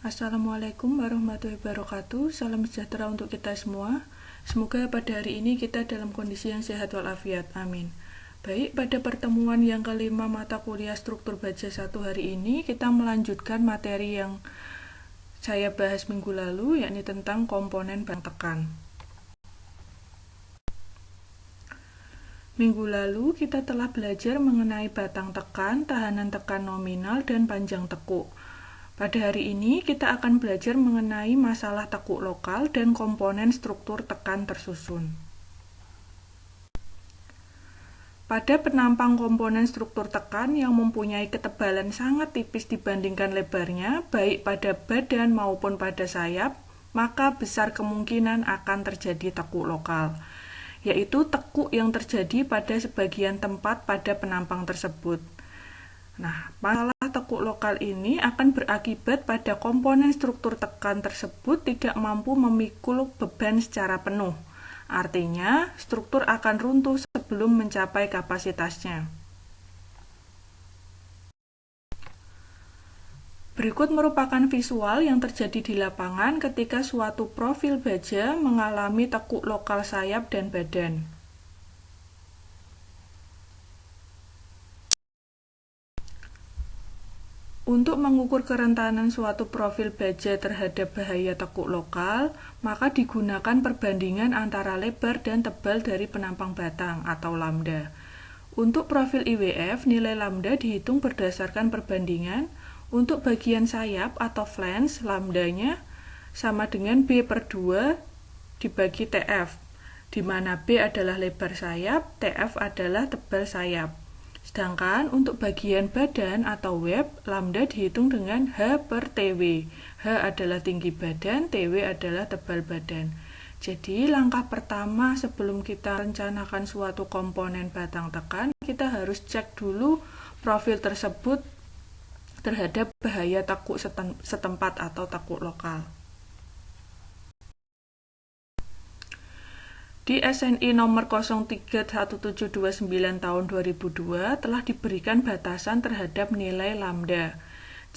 Assalamualaikum warahmatullahi wabarakatuh. Salam sejahtera untuk kita semua. Semoga pada hari ini kita dalam kondisi yang sehat walafiat. Amin. Baik, pada pertemuan yang kelima mata kuliah struktur baja 1 hari ini, kita melanjutkan materi yang saya bahas minggu lalu, yakni tentang komponen batang tekan. Minggu lalu kita telah belajar mengenai batang tekan, tahanan tekan nominal, dan panjang tekuk. Pada hari ini kita akan belajar mengenai masalah tekuk lokal dan komponen struktur tekan tersusun. Pada penampang komponen struktur tekan yang mempunyai ketebalan sangat tipis dibandingkan lebarnya, baik pada badan maupun pada sayap, maka besar kemungkinan akan terjadi tekuk lokal, yaitu tekuk yang terjadi pada sebagian tempat pada penampang tersebut. Nah, masalah tekuk lokal ini akan berakibat pada komponen struktur tekan tersebut tidak mampu memikul beban secara penuh. Artinya, struktur akan runtuh sebelum mencapai kapasitasnya. Berikut merupakan visual yang terjadi di lapangan ketika suatu profil baja mengalami tekuk lokal sayap dan badan. Untuk mengukur kerentanan suatu profil baja terhadap bahaya tekuk lokal, maka digunakan perbandingan antara lebar dan tebal dari penampang batang atau lambda. Untuk profil IWF, nilai lambda dihitung berdasarkan perbandingan. Untuk bagian sayap atau flange, lambdanya sama dengan B/2 dibagi TF, di mana B adalah lebar sayap, TF adalah tebal sayap. Sedangkan untuk bagian badan atau web, lambda dihitung dengan H/TW. H adalah tinggi badan, TW adalah tebal badan. Jadi langkah pertama sebelum kita rencanakan suatu komponen batang tekan, kita harus cek dulu profil tersebut terhadap bahaya tekuk setempat atau tekuk lokal. Di SNI nomor 031729 tahun 2002 telah diberikan batasan terhadap nilai lambda.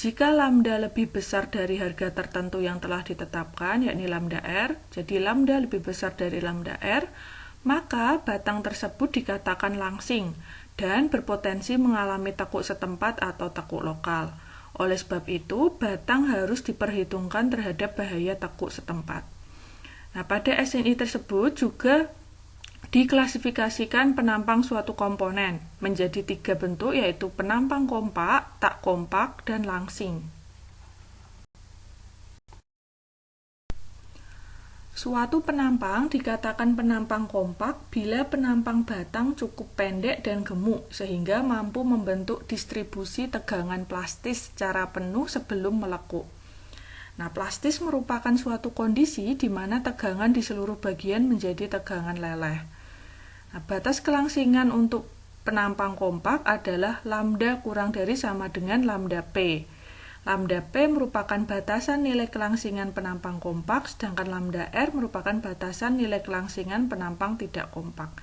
Jika lambda lebih besar dari harga tertentu yang telah ditetapkan, yakni lambda R, jadi lambda lebih besar dari lambda R, maka batang tersebut dikatakan langsing dan berpotensi mengalami tekuk setempat atau tekuk lokal. Oleh sebab itu, batang harus diperhitungkan terhadap bahaya tekuk setempat. Nah, pada SNI tersebut juga diklasifikasikan penampang suatu komponen menjadi 3 bentuk, yaitu penampang kompak, tak kompak, dan langsing. Suatu penampang dikatakan penampang kompak bila penampang batang cukup pendek dan gemuk sehingga mampu membentuk distribusi tegangan plastis secara penuh sebelum melekuk. Nah, plastis merupakan suatu kondisi di mana tegangan di seluruh bagian menjadi tegangan leleh. Nah, batas kelangsingan untuk penampang kompak adalah lambda kurang dari sama dengan lambda P. Lambda P merupakan batasan nilai kelangsingan penampang kompak, sedangkan lambda R merupakan batasan nilai kelangsingan penampang tidak kompak.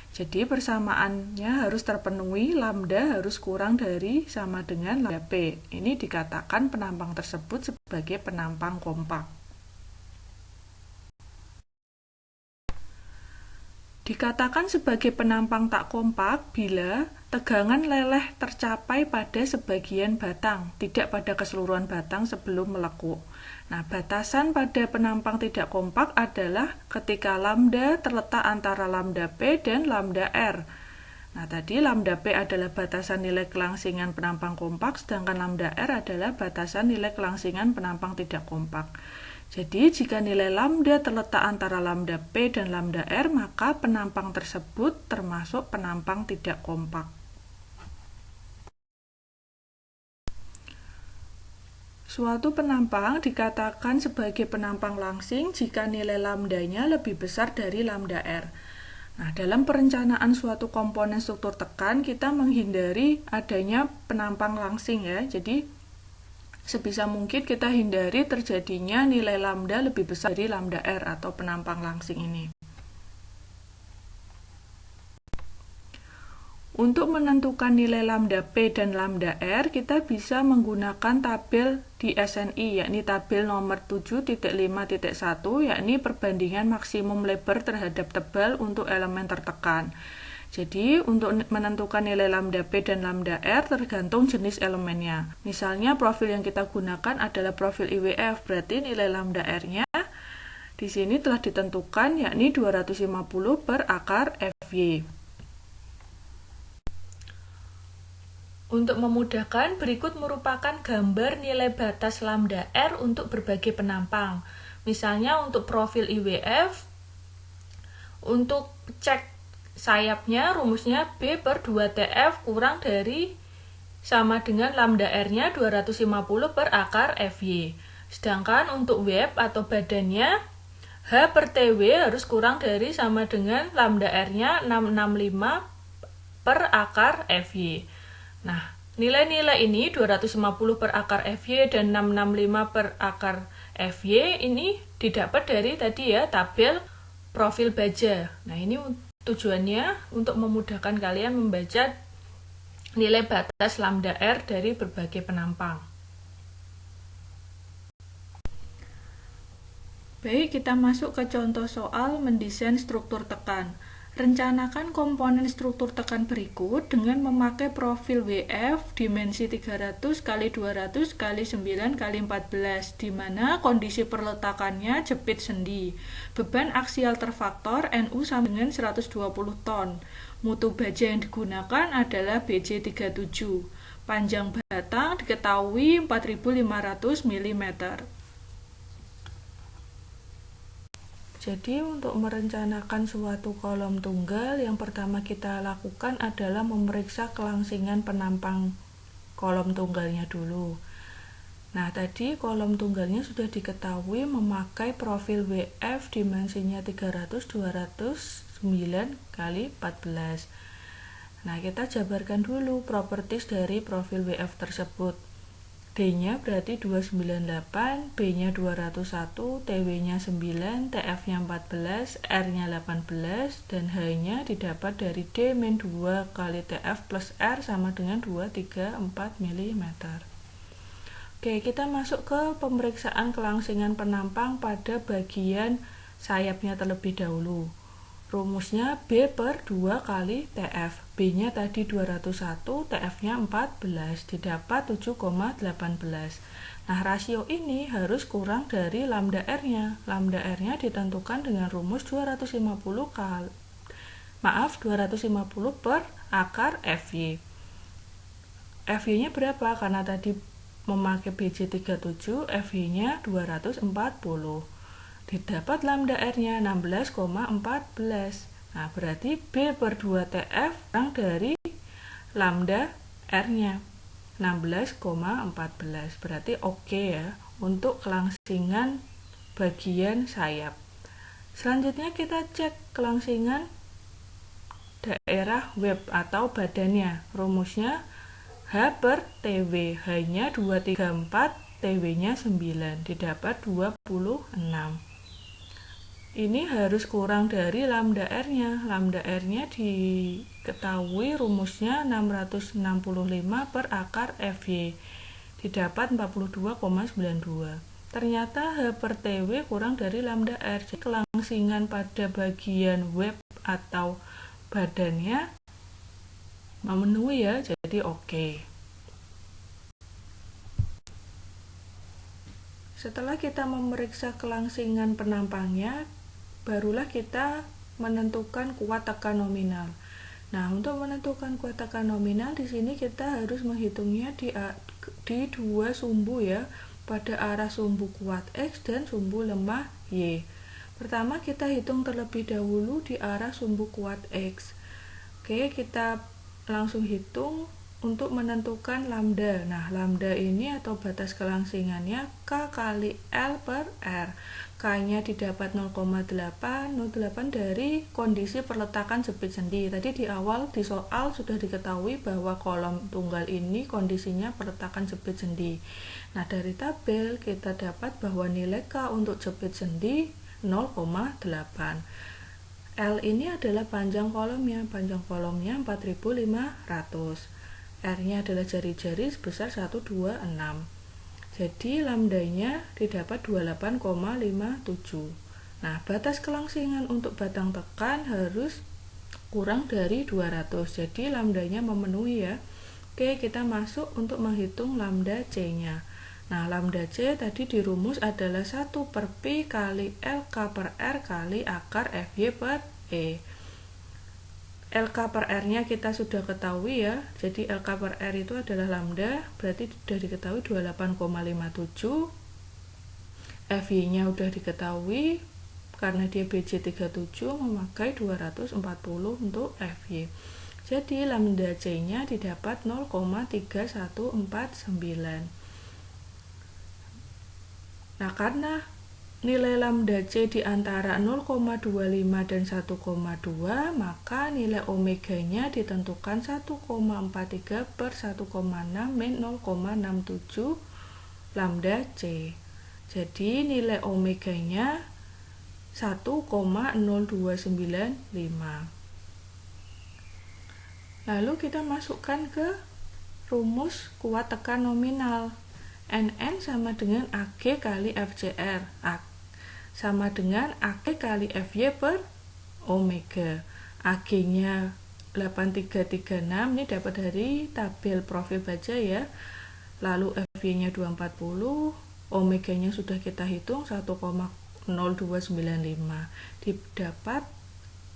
Jadi persamaannya harus terpenuhi, lambda harus kurang dari sama dengan lambda P. Ini dikatakan penampang tersebut sebagai penampang kompak. Dikatakan sebagai penampang tak kompak bila tegangan leleh tercapai pada sebagian batang, tidak pada keseluruhan batang sebelum melekuk. Nah, batasan pada penampang tidak kompak adalah ketika lambda terletak antara lambda P dan lambda R. Nah, tadi lambda P adalah batasan nilai kelangsingan penampang kompak, sedangkan lambda R adalah batasan nilai kelangsingan penampang tidak kompak. Jadi, jika nilai lambda terletak antara lambda P dan lambda R, maka penampang tersebut termasuk penampang tidak kompak. Suatu penampang dikatakan sebagai penampang langsing jika nilai lambdanya lebih besar dari lambda R. Nah, dalam perencanaan suatu komponen struktur tekan, kita menghindari adanya penampang langsing ya. Jadi, sebisa mungkin kita hindari terjadinya nilai lambda lebih besar dari lambda R atau penampang langsing ini. Untuk menentukan nilai lambda P dan lambda R, kita bisa menggunakan tabel di SNI, yakni tabel nomor 7.5.1, yakni perbandingan maksimum lebar terhadap tebal untuk elemen tertekan. Jadi, untuk menentukan nilai lambda P dan lambda R tergantung jenis elemennya. Misalnya, profil yang kita gunakan adalah profil IWF, berarti nilai lambda R-nya di sini telah ditentukan, yakni 250 per akar FY. Untuk memudahkan, berikut merupakan gambar nilai batas lambda R untuk berbagai penampang. Misalnya untuk profil IWF, untuk cek sayapnya rumusnya B per 2TF kurang dari sama dengan lambda R-nya 250 per akar FY. Sedangkan untuk web atau badannya, H per TW harus kurang dari sama dengan lambda R-nya 665 per akar FY. Nah, nilai-nilai ini 250 per akar FY dan 665 per akar FY ini didapat dari tadi ya, tabel profil baja. Nah, ini tujuannya untuk memudahkan kalian membaca nilai batas lambda R dari berbagai penampang. Baik, kita masuk ke contoh soal mendesain struktur tekan. Rencanakan komponen struktur tekan berikut dengan memakai profil WF dimensi 300 x 200 x 9 x 14, di mana kondisi perletakannya jepit sendi. Beban aksial terfaktor NU sama dengan 120 ton. Mutu baja yang digunakan adalah BJ37. Panjang batang diketahui 4500 mm. Jadi untuk merencanakan suatu kolom tunggal, yang pertama kita lakukan adalah memeriksa kelangsingan penampang kolom tunggalnya dulu. Nah, tadi kolom tunggalnya sudah diketahui memakai profil WF dimensinya 300, 200, 9 x 14. Nah, kita jabarkan dulu properties dari profil WF tersebut. D-nya berarti 298, B-nya 201, TW-nya 9, TF-nya 14, R-nya 18, dan H-nya didapat dari D min 2 kali TF plus R sama dengan 234 mm. Oke, kita masuk ke pemeriksaan kelangsingan penampang pada bagian sayapnya terlebih dahulu. Rumusnya B per 2 kali TF. B-nya tadi 201, TF-nya 14, didapat 7,18. Nah, rasio ini harus kurang dari lambda R-nya. Lambda R-nya ditentukan dengan rumus 250 per akar FY. FY-nya berapa? Karena tadi memakai BJ37, FY-nya 240. Didapat lambda R-nya 16,14. Nah, berarti B per 2TF kurang dari lambda R-nya 16,14. Berarti oke ya untuk kelangsingan bagian sayap. Selanjutnya kita cek kelangsingan daerah web atau badannya. Rumusnya H per TW. H-nya 234, TW-nya 9. Didapat 26. Ini harus kurang dari lambda R-nya. Lambda R-nya diketahui rumusnya 665 per akar FY. Didapat 42,92. Ternyata H per TW kurang dari lambda R. Jadi kelangsingan pada bagian web atau badannya memenuhi ya, jadi oke. Setelah kita memeriksa kelangsingan penampangnya, barulah kita menentukan kuat tekan nominal. Nah, untuk menentukan kuat tekan nominal di sini kita harus menghitungnya di dua sumbu ya, pada arah sumbu kuat X dan sumbu lemah Y. Pertama kita hitung terlebih dahulu di arah sumbu kuat X. Oke, kita langsung hitung untuk menentukan lambda. Nah, lambda ini atau batas kelangsingannya K kali L per R. K-nya didapat 0,8 dari kondisi perletakan jepit sendi. Tadi di awal di soal sudah diketahui bahwa kolom tunggal ini kondisinya perletakan jepit sendi. Nah, dari tabel kita dapat bahwa nilai K untuk jepit sendi 0,8. L ini adalah panjang kolomnya 4500. R-nya adalah jari-jari sebesar 126. Jadi lambdanya didapat 28,57. Nah, batas kelangsingan untuk batang tekan harus kurang dari 200. Jadi lambdanya memenuhi ya. Oke, kita masuk untuk menghitung lambda C-nya. Nah, lambda C tadi dirumus adalah 1 per Pi kali LK per R kali akar FY per E. LK per R-nya kita sudah ketahui ya. Jadi LK per R itu adalah lambda, berarti sudah diketahui 28,57. FY-nya sudah diketahui, karena dia BJ37 memakai 240 untuk FY. Jadi lambda C-nya didapat 0,3149. Nah, karena nilai lambda C di antara 0,25 dan 1,2, maka nilai omega-nya ditentukan 1,43 per 1,6 min 0,67 lambda C. Jadi nilai omega-nya 1,0295. Lalu kita masukkan ke rumus kuat tekan nominal. NN sama dengan AG kali FCR, sama dengan AG kali FY per omega. AG-nya 8336, ini dapat dari tabel profil baja ya. Lalu FY-nya 240, omega-nya sudah kita hitung 1,0295. Didapat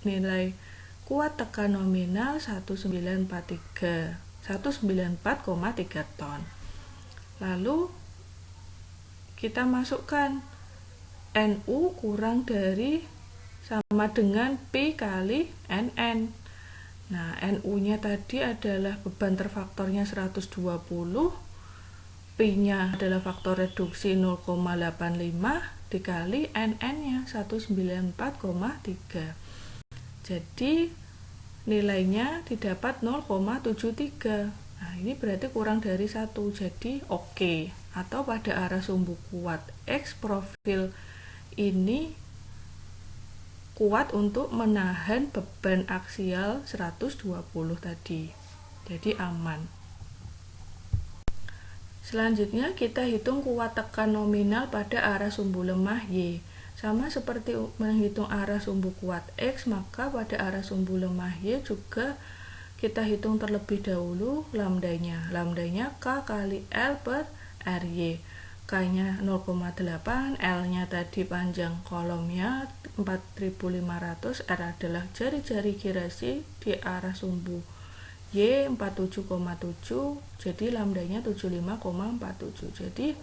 nilai kuat tekan nominal 1943 ton. Lalu kita masukkan NU kurang dari sama dengan Pi kali NN. Nah, NU-nya tadi adalah beban terfaktornya 120, Pi-nya adalah faktor reduksi 0,85 dikali NN-nya 194,3. Jadi nilainya didapat 0,73. Nah, ini berarti kurang dari 1. Jadi oke. Atau pada arah sumbu kuat X, profil ini kuat untuk menahan beban aksial 120 tadi. Jadi aman. Selanjutnya kita hitung kuat tekan nominal pada arah sumbu lemah Y. Sama seperti menghitung arah sumbu kuat X, maka pada arah sumbu lemah Y juga kita hitung terlebih dahulu lambdanya. Lambdanya K kali L per RY. K-nya 0,8, L-nya tadi panjang kolomnya 4500, R adalah jari-jari girasi di arah sumbu Y 47,7, jadi lambdanya 75,47. Jadi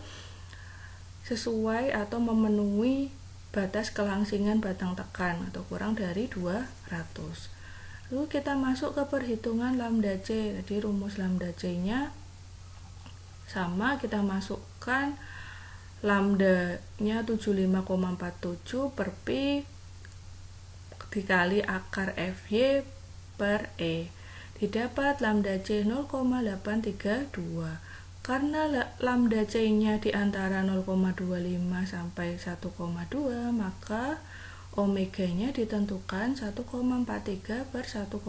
sesuai atau memenuhi batas kelangsingan batang tekan atau kurang dari 200. Lalu kita masuk ke perhitungan lambda C. Jadi rumus lambda C-nya sama, kita masukkan lambda-nya 75,47 per Pi dikali akar FY per E. Didapat lambda C 0,832. Karena lambda C-nya di antara 0,25 sampai 1,2, maka omega-nya ditentukan 1,43 per 1,6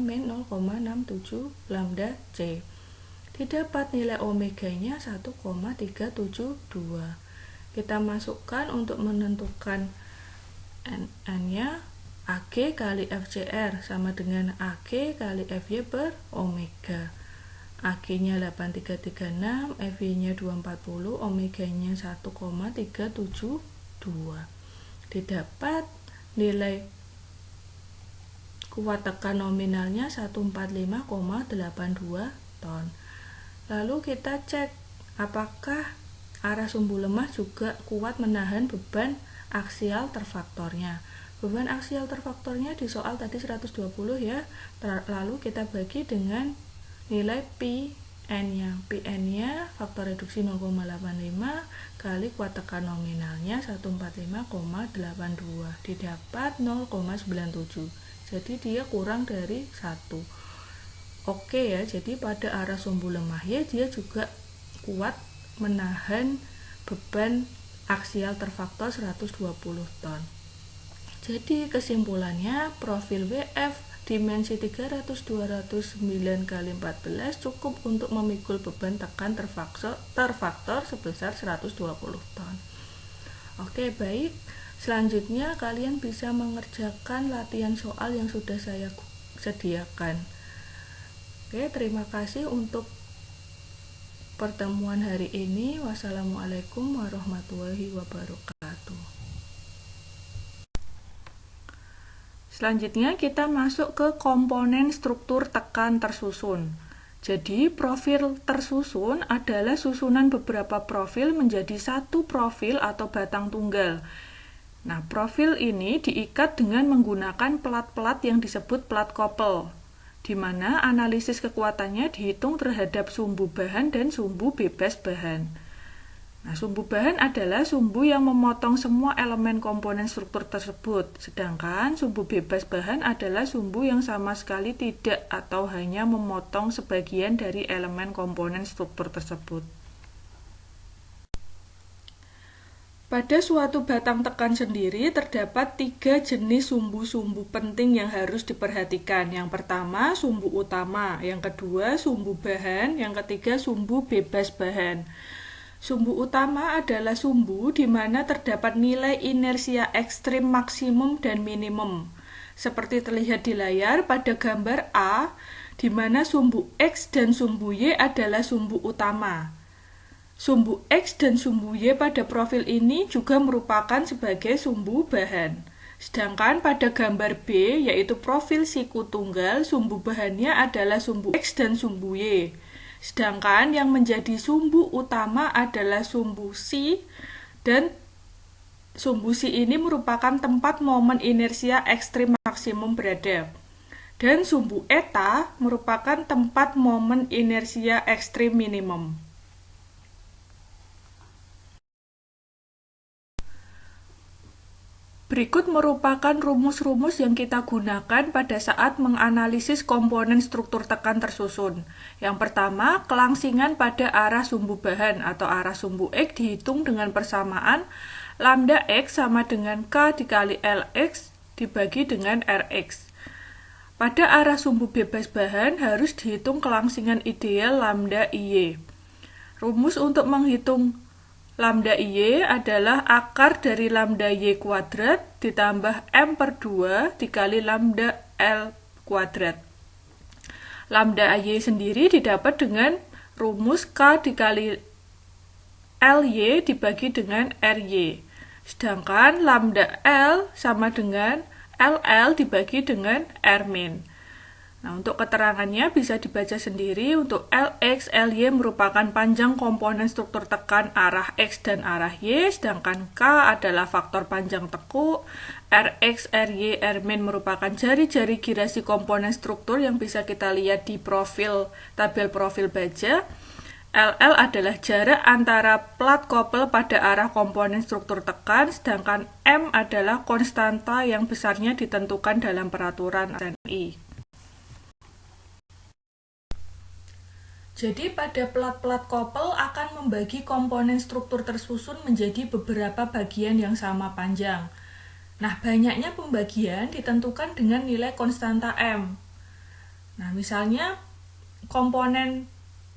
min 0,67 lambda C. Didapat nilai omega-nya 1,372. Kita masukkan untuk menentukan N-nya. AG kali FCR sama dengan AG kali FY per omega. AG-nya 8336, FY-nya 240, omega-nya 1,372. Didapat nilai kuat tekan nominalnya 145,82 ton. Lalu kita cek apakah arah sumbu lemah juga kuat menahan beban aksial terfaktornya. Beban aksial terfaktornya di soal tadi 120 ya. Lalu kita bagi dengan nilai Pn-nya. Pn-nya faktor reduksi 0,85 kali kuat tekan nominalnya 145,82. Didapat 0,97. Jadi dia kurang dari 1. Oke ya, jadi pada arah sumbu lemah ya dia juga kuat menahan beban aksial terfaktor 120 ton. Jadi kesimpulannya, profil WF dimensi 300/209 kali 14 cukup untuk memikul beban tekan terfaktor sebesar 120 ton. Oke, baik. Selanjutnya kalian bisa mengerjakan latihan soal yang sudah saya sediakan. Oke, terima kasih untuk pertemuan hari ini. Wassalamualaikum warahmatullahi wabarakatuh. Selanjutnya kita masuk ke komponen struktur tekan tersusun. Jadi profil tersusun adalah susunan beberapa profil menjadi satu profil atau batang tunggal. Nah, profil ini diikat dengan menggunakan pelat-pelat yang disebut pelat kopel, di mana analisis kekuatannya dihitung terhadap sumbu bahan dan sumbu bebas bahan. Nah, sumbu bahan adalah sumbu yang memotong semua elemen komponen struktur tersebut, sedangkan sumbu bebas bahan adalah sumbu yang sama sekali tidak atau hanya memotong sebagian dari elemen komponen struktur tersebut. Pada suatu batang tekan sendiri terdapat 3 jenis sumbu-sumbu penting yang harus diperhatikan. Yang pertama, sumbu utama, yang kedua, sumbu bahan, yang ketiga, sumbu bebas bahan. Sumbu utama adalah sumbu di mana terdapat nilai inersia ekstrim maksimum dan minimum. Seperti terlihat di layar pada gambar A, di mana sumbu X dan sumbu Y adalah sumbu utama. Sumbu X dan sumbu Y pada profil ini juga merupakan sebagai sumbu bahan. Sedangkan pada gambar B, yaitu profil siku tunggal, sumbu bahannya adalah sumbu X dan sumbu Y. Sedangkan yang menjadi sumbu utama adalah sumbu C, dan sumbu C ini merupakan tempat momen inersia ekstrim maksimum berada. Dan sumbu eta merupakan tempat momen inersia ekstrim minimum. Berikut merupakan rumus-rumus yang kita gunakan pada saat menganalisis komponen struktur tekan tersusun. Yang pertama, kelangsingan pada arah sumbu bahan atau arah sumbu X dihitung dengan persamaan lambda X sama dengan K dikali Lx dibagi dengan Rx. Pada arah sumbu bebas bahan harus dihitung kelangsingan ideal lambda IY. Rumus untuk menghitung lambda IY adalah akar dari lambda Y kuadrat ditambah M/2 dikali lambda L kuadrat. Lambda IY sendiri didapat dengan rumus K dikali LY dibagi dengan RY. Sedangkan lambda L sama dengan LL dibagi dengan R-min. Nah, untuk keterangannya bisa dibaca sendiri. Untuk Lx, Ly merupakan panjang komponen struktur tekan arah X dan arah Y, sedangkan K adalah faktor panjang tekuk. Rx, Ry, Rmin merupakan jari-jari girasi komponen struktur yang bisa kita lihat di tabel profil baja. LL adalah jarak antara plat kopel pada arah komponen struktur tekan, sedangkan M adalah konstanta yang besarnya ditentukan dalam peraturan SNI. Jadi pada plat-plat kopel akan membagi komponen struktur tersusun menjadi beberapa bagian yang sama panjang. Nah, banyaknya pembagian ditentukan dengan nilai konstanta M. Nah, misalnya komponen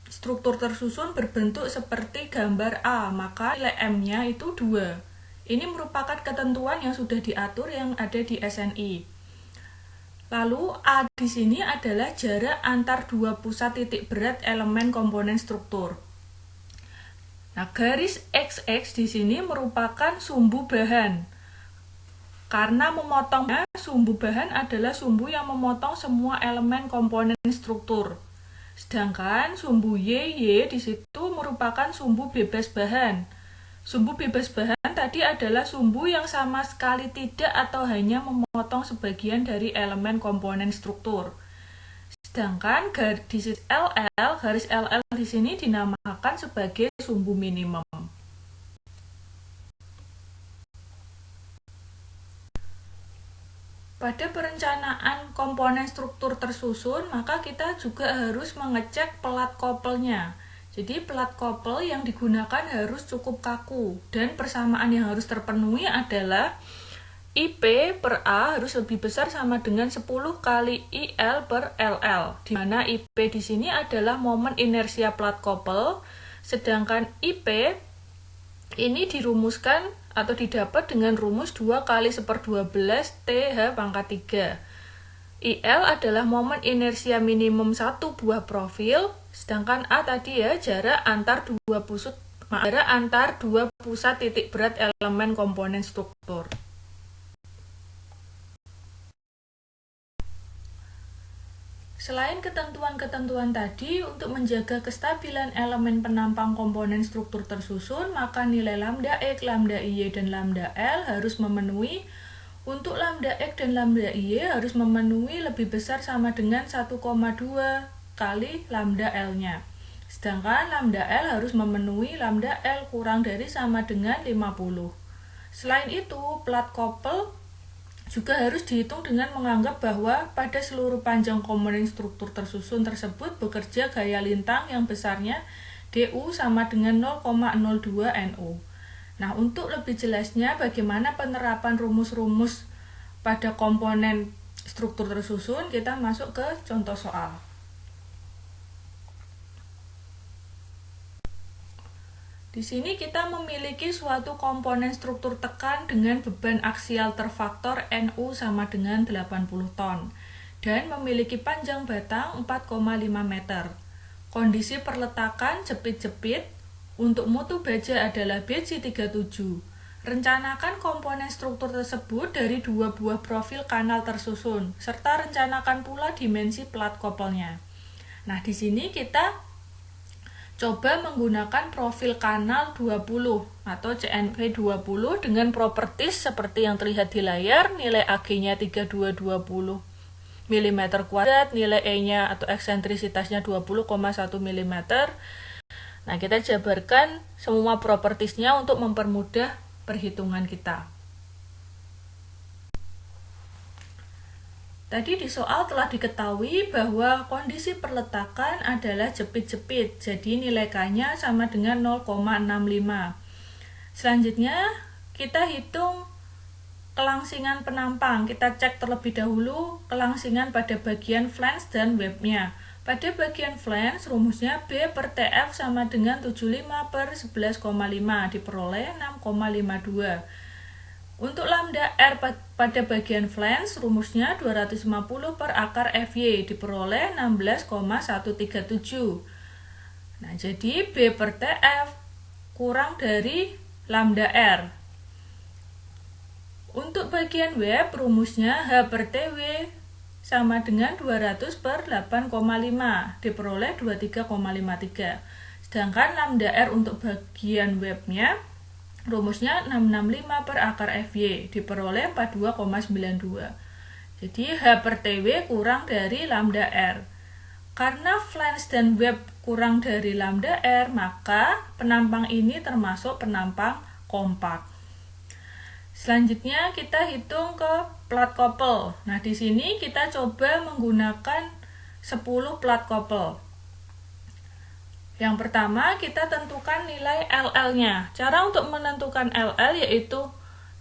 struktur tersusun berbentuk seperti gambar A, maka nilai M-nya itu 2. Ini merupakan ketentuan yang sudah diatur yang ada di SNI. Lalu A di sini adalah jarak antar dua pusat titik berat elemen komponen struktur. Nah, garis XX di sini merupakan sumbu bahan. Karena memotongnya, sumbu bahan adalah sumbu yang memotong semua elemen komponen struktur. Sedangkan sumbu YY di situ merupakan sumbu bebas bahan. Sumbu bebas bahan tadi adalah sumbu yang sama sekali tidak atau hanya memotong sebagian dari elemen komponen struktur. Sedangkan garis LL di sini dinamakan sebagai sumbu minimum. Pada perencanaan komponen struktur tersusun, maka kita juga harus mengecek pelat kopelnya. Jadi pelat kopel yang digunakan harus cukup kaku, dan persamaan yang harus terpenuhi adalah IP per A harus lebih besar sama dengan 10 kali IL per LL, di mana IP di sini adalah momen inersia plat koppel, sedangkan IP ini dirumuskan atau didapat dengan rumus 2 kali 1/12 TH pangkat 3. IL adalah momen inersia minimum satu buah profil, sedangkan A tadi ya jarak antar dua pusat titik berat elemen komponen struktur. Selain ketentuan-ketentuan tadi, untuk menjaga kestabilan elemen penampang komponen struktur tersusun, maka nilai lambda X, lambda Y, dan lambda L harus memenuhi. Untuk lambda X dan lambda Y harus memenuhi lebih besar sama dengan 1,2 kali lambda L-nya. Sedangkan lambda L harus memenuhi lambda L kurang dari sama dengan 50. Selain itu, plat koppel juga harus dihitung dengan menganggap bahwa pada seluruh panjang komponen struktur tersusun tersebut bekerja gaya lintang yang besarnya DU sama dengan 0,02 NU. Nah, untuk lebih jelasnya bagaimana penerapan rumus-rumus pada komponen struktur tersusun, kita masuk ke contoh soal. Di sini kita memiliki suatu komponen struktur tekan dengan beban aksial terfaktor NU sama dengan 80 ton dan memiliki panjang batang 4,5 meter. Kondisi perletakan jepit-jepit untuk mutu baja adalah BC37. Rencanakan komponen struktur tersebut dari 2 buah profil kanal tersusun, serta rencanakan pula dimensi plat koppelnya. Nah, di sini kita coba menggunakan profil kanal 20 atau CNP 20 dengan properties seperti yang terlihat di layar, nilai AG-nya 3220 mm kuadrat, nilai E-nya atau eksentrisitasnya 20,1 mm. Nah, kita jabarkan semua propertiesnya untuk mempermudah perhitungan kita. Tadi di soal telah diketahui bahwa kondisi perletakan adalah jepit-jepit, jadi nilai K-nya sama dengan 0,65. Selanjutnya, kita hitung kelangsingan penampang. Kita cek terlebih dahulu kelangsingan pada bagian flange dan webnya. Pada bagian flange, rumusnya B per TF sama dengan 75 per 11,5, diperoleh 6,52. Untuk lambda R pada bagian flange, rumusnya 250 per akar FY, diperoleh 16,137. Nah, jadi B per TF kurang dari lambda R. Untuk bagian web, rumusnya H per TW sama dengan 200 per 8,5, diperoleh 23,53. Sedangkan lambda R untuk bagian webnya, rumusnya 665 per akar FY, diperoleh 42,92. Jadi H per TW kurang dari lambda R. Karena flange dan web kurang dari lambda R, maka penampang ini termasuk penampang kompak. Selanjutnya kita hitung ke plat koppel. Nah, di sini kita coba menggunakan 10 plat koppel. Yang pertama, kita tentukan nilai LL-nya. Cara untuk menentukan LL yaitu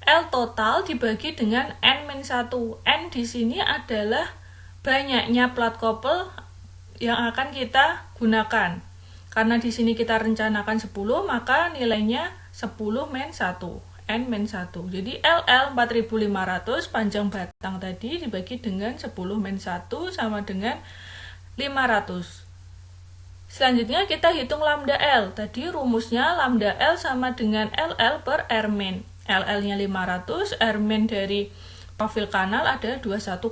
L total dibagi dengan N-1. N di sini adalah banyaknya plat koppel yang akan kita gunakan. Karena di sini kita rencanakan 10, maka nilainya 10-1. N-1. Jadi LL 4500 panjang batang tadi dibagi dengan 10-1 sama dengan 500. Selanjutnya kita hitung lambda L. Tadi rumusnya lambda L sama dengan LL per R-min. LL-nya 500, R-min dari profil kanal ada 21,4.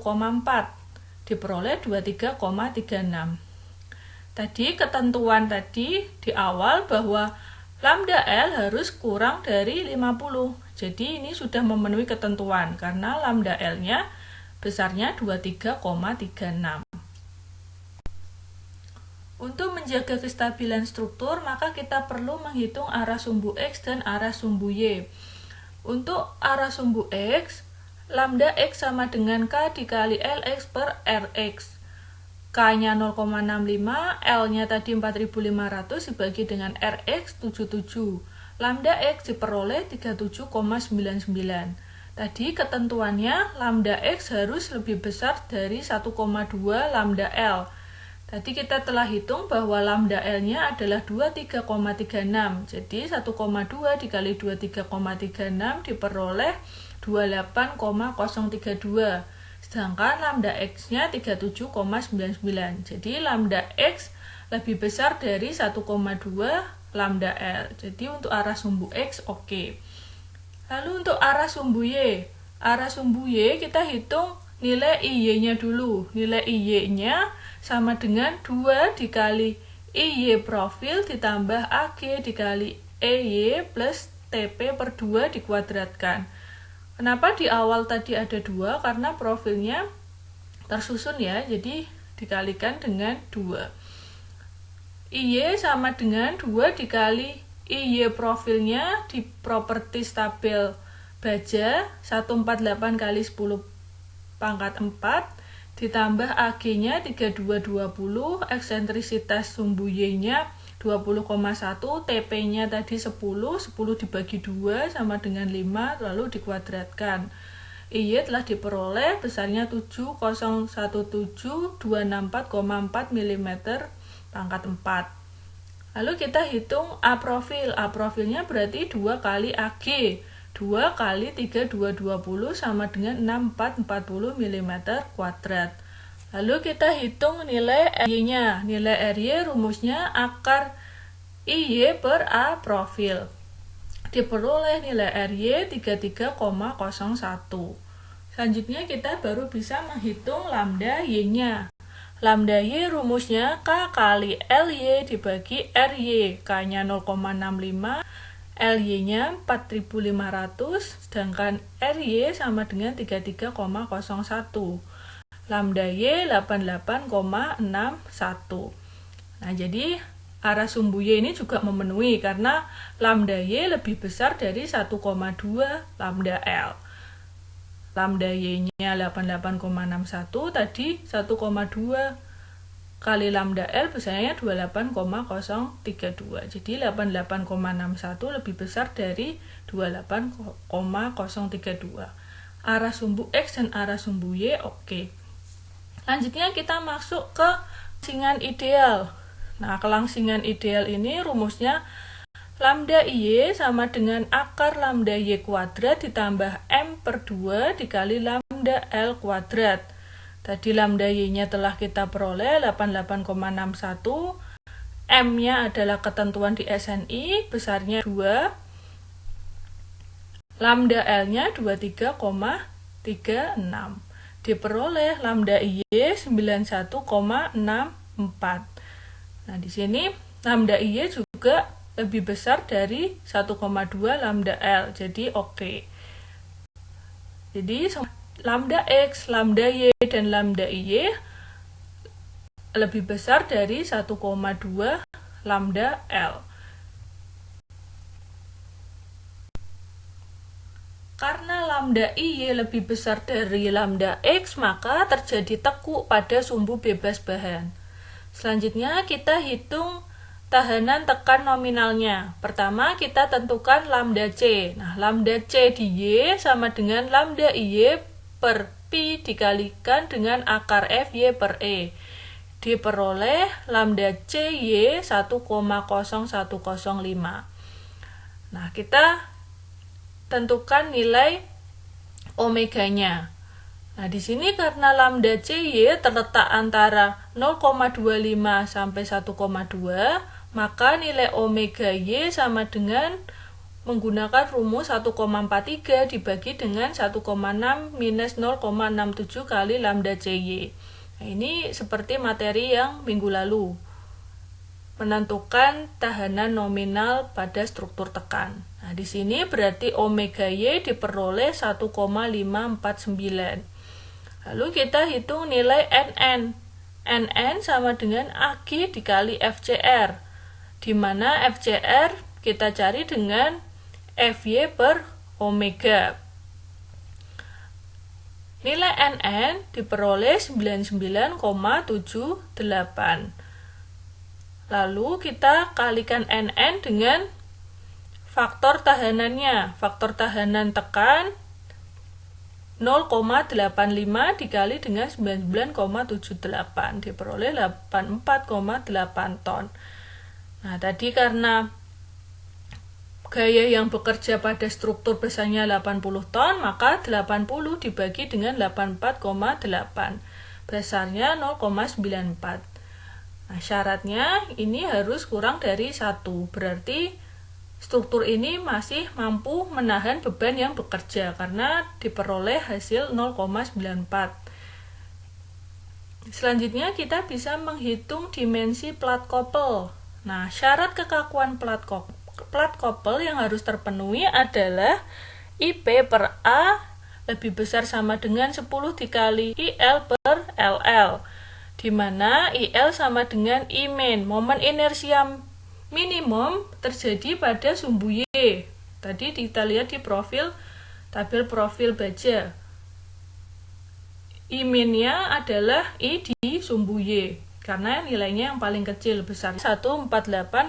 Diperoleh 23,36. Tadi ketentuan tadi di awal bahwa lambda L harus kurang dari 50. Jadi ini sudah memenuhi ketentuan karena lambda L-nya besarnya 23,36. Untuk menjaga kestabilan struktur, maka kita perlu menghitung arah sumbu X dan arah sumbu Y. Untuk arah sumbu X, lambda X sama dengan K dikali LX per RX. K-nya 0,65, L-nya tadi 4500 dibagi dengan RX 77. Lambda X diperoleh 37,99. Tadi ketentuannya lambda X harus lebih besar dari 1,2 lambda L. Tadi kita telah hitung bahwa lambda L-nya adalah 23,36. Jadi 1,2 dikali 23,36 diperoleh 28,032. Sedangkan lambda X-nya 37,99. Jadi lambda X lebih besar dari 1,2 lambda L. Jadi untuk arah sumbu X oke. Lalu untuk arah sumbu Y. Arah sumbu Y kita hitung nilai IY-nya dulu. Nilai IY-nya sama dengan 2 dikali IY profil ditambah AG dikali EY plus TP per 2 dikuadratkan. Kenapa di awal tadi ada 2? Karena profilnya tersusun ya, jadi dikalikan dengan 2. IY sama dengan 2 dikali IY profilnya di properties tabel baja 148 kali 10 pangkat 4 ditambah AG-nya 3220, eksentrisitas sumbu Y-nya 20,1, TP-nya tadi 10 dibagi 2 sama dengan 5, lalu dikuadratkan. IY telah diperoleh besarnya 7017264,4 mm pangkat 4. Lalu kita hitung A profil. A profilnya berarti 2 kali AG. 2 kali 3220 sama dengan 6440 mm kuadrat. Lalu kita hitung nilai RY-nya. Nilai RY rumusnya akar IY per A profil. Diperoleh nilai RY 33,01. Selanjutnya kita baru bisa menghitung lambda Y-nya. Lambda Y rumusnya K kali LY dibagi RY. K-nya 0,65. LY-nya 4500, sedangkan RY sama dengan 33,01. Lambda Y 88,61. Nah, jadi arah sumbu Y ini juga memenuhi karena lambda Y lebih besar dari 1,2 lambda L. Lambda Y-nya 88,61, tadi 1,2 kali lambda L besarnya 28,032. Jadi 88,61 lebih besar dari 28,032. Arah sumbu X dan arah sumbu Y oke. Selanjutnya kita masuk ke kelangsingan ideal. Nah, kelangsingan ideal ini rumusnya lambda Y sama dengan akar lambda Y kuadrat ditambah M per 2 dikali lambda L kuadrat. Tadi lambda Y-nya telah kita peroleh 88,61. M-nya adalah ketentuan di SNI, besarnya 2. Lambda L-nya 23,36. Diperoleh lambda Y 91,64. Nah, di sini lambda Y juga lebih besar dari 1,2 lambda L. Jadi oke. Jadi lambda X, lambda Y, dan lambda Y lebih besar dari 1,2 lambda L. Karena lambda Y lebih besar dari lambda X, maka terjadi tekuk pada sumbu bebas bahan. Selanjutnya kita hitung tahanan tekan nominalnya. Pertama kita tentukan lambda C. Nah, lambda C di Y sama dengan lambda Y per Pi dikalikan dengan akar FY per E. Diperoleh lambda CY 1,0105. Nah, kita tentukan nilai omeganya. Nah, di sini karena lambda CY terletak antara 0,25 sampai 1,2, maka nilai omega Y sama dengan menggunakan rumus 1,43 dibagi dengan 1,6 minus 0,67 kali lambda CY. Nah, ini seperti materi yang minggu lalu. Menentukan tahanan nominal pada struktur tekan. Nah, di sini berarti omega Y diperoleh 1,549. Lalu kita hitung nilai NN. NN sama dengan AG dikali FCR, di mana FCR kita cari dengan FY per omega. Nilai NN diperoleh 99,78. Lalu kita kalikan NN dengan faktor tahanannya. Faktor tahanan tekan 0,85 dikali dengan 99,78 diperoleh 84,8 ton. Nah, tadi karena gaya yang bekerja pada struktur besarnya 80 ton, maka 80 dibagi dengan 84,8. Besarnya 0,94. Nah, syaratnya ini harus kurang dari 1. Berarti struktur ini masih mampu menahan beban yang bekerja karena diperoleh hasil 0,94. Selanjutnya kita bisa menghitung dimensi plat koppel. Nah, syarat kekakuan plat koppel yang harus terpenuhi adalah IP per A lebih besar sama dengan 10 dikali IL per LL, di mana IL sama dengan I min. Momen inersia minimum terjadi pada sumbu Y. Tadi kita lihat di tabel profil baja. I min-nya adalah I di sumbu Y, karena nilainya yang paling kecil, besar 148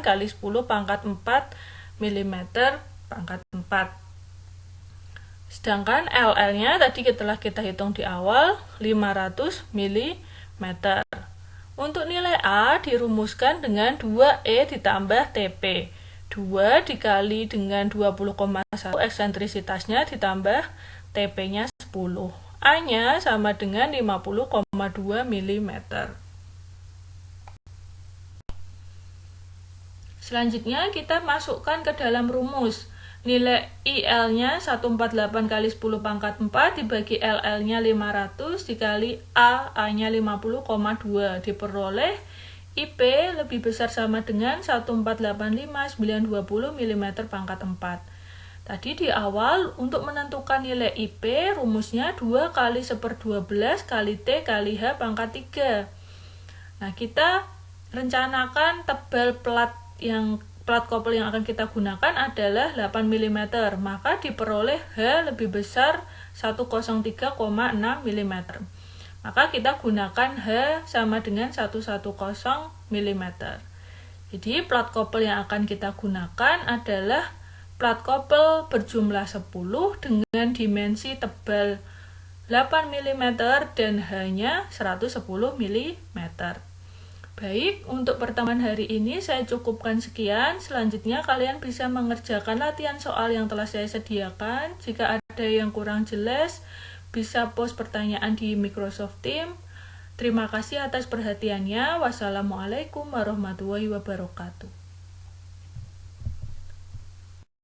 kali 10 pangkat 4 mm pangkat 4. Sedangkan LL-nya tadi telah kita hitung di awal 500 mm. Untuk nilai A dirumuskan dengan 2E ditambah TP. 2 dikali dengan 20,1 eksentrisitasnya ditambah TP-nya 10. A-nya sama dengan 50,2 mm. Selanjutnya kita masukkan ke dalam rumus. Nilai IL-nya 148 kali 10 pangkat 4 dibagi LL-nya 500 dikali A-nya 50,2 diperoleh IP lebih besar sama dengan 1485920 mm pangkat 4. Tadi di awal untuk menentukan nilai IP rumusnya 2 kali 1/12 kali T kali H pangkat 3. Nah, kita rencanakan tebal plat koppel yang akan kita gunakan adalah 8 mm, maka diperoleh H lebih besar 103,6 mm. Maka kita gunakan H sama dengan 110 mm. Jadi plat koppel yang akan kita gunakan adalah plat koppel berjumlah 10 dengan dimensi tebal 8 mm dan H-nya 110 mm. Baik, untuk pertemuan hari ini saya cukupkan sekian. Selanjutnya kalian bisa mengerjakan latihan soal yang telah saya sediakan. Jika ada yang kurang jelas, bisa post pertanyaan di Microsoft Teams. Terima kasih atas perhatiannya. Wassalamualaikum warahmatullahi wabarakatuh.